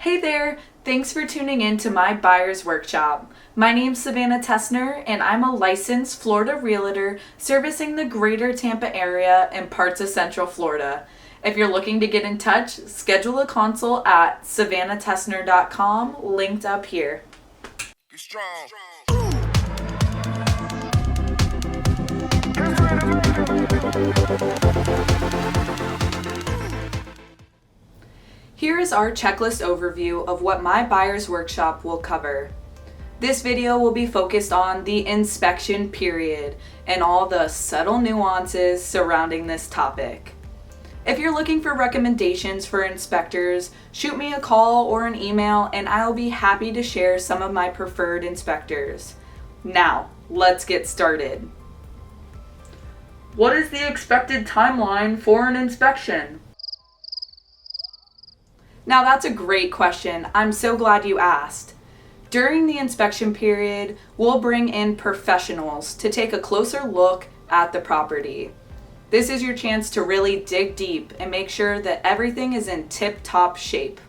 Hey there! Thanks for tuning in to my buyer's workshop. My name's Savannah Tessner and I'm a licensed Florida realtor servicing the greater Tampa area and parts of Central Florida. If you're looking to get in touch, schedule a consult at savannahtessner.com, linked up here. Be strong. Here is our checklist overview of what my buyer's workshop will cover. This video will be focused on the inspection period and all the subtle nuances surrounding this topic. If you're looking for recommendations for inspectors, shoot me a call or an email and I'll be happy to share some of my preferred inspectors. Now, let's get started. What is the expected timeline for an inspection? Now that's a great question. I'm so glad you asked. During the inspection period, we'll bring in professionals to take a closer look at the property. This is your chance to really dig deep and make sure that everything is in tip-top shape.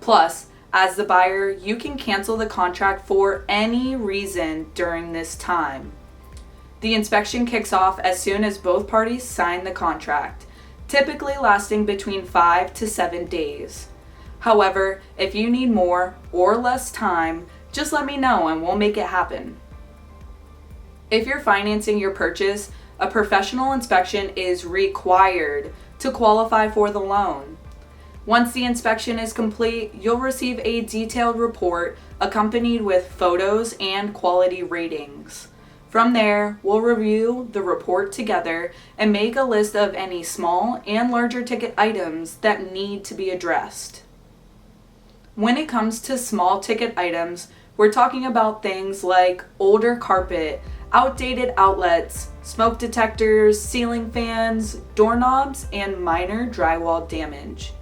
Plus, as the buyer, you can cancel the contract for any reason during this time. The inspection kicks off as soon as both parties sign the contract, typically lasting between 5 to 7 days. However, if you need more or less time, just let me know and we'll make it happen. If you're financing your purchase, a professional inspection is required to qualify for the loan. Once the inspection is complete, you'll receive a detailed report accompanied with photos and quality ratings. From there, we'll review the report together and make a list of any small and larger ticket items that need to be addressed. When it comes to small ticket items, we're talking about things like older carpet, outdated outlets, smoke detectors, ceiling fans, doorknobs, and minor drywall damage.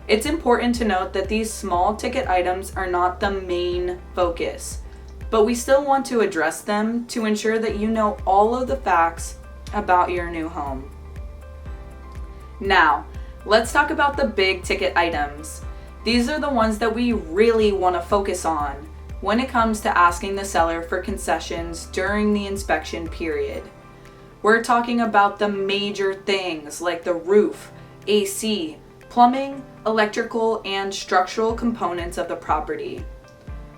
It's important to note that these small ticket items are not the main focus, but we still want to address them to ensure that you know all of the facts about your new home. Now, let's talk about the big ticket items. These are the ones that we really want to focus on when it comes to asking the seller for concessions during the inspection period. We're talking about the major things like the roof, AC, plumbing, electrical, and structural components of the property.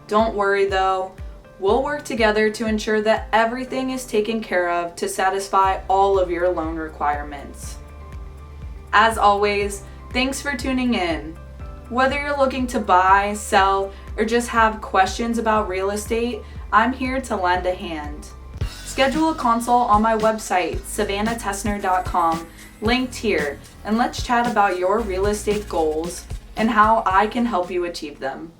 Don't worry though, we'll work together to ensure that everything is taken care of to satisfy all of your loan requirements. As always, thanks for tuning in. Whether you're looking to buy, sell, or just have questions about real estate, I'm here to lend a hand. Schedule a consult on my website, savannahtessner.com, linked here, and let's chat about your real estate goals and how I can help you achieve them.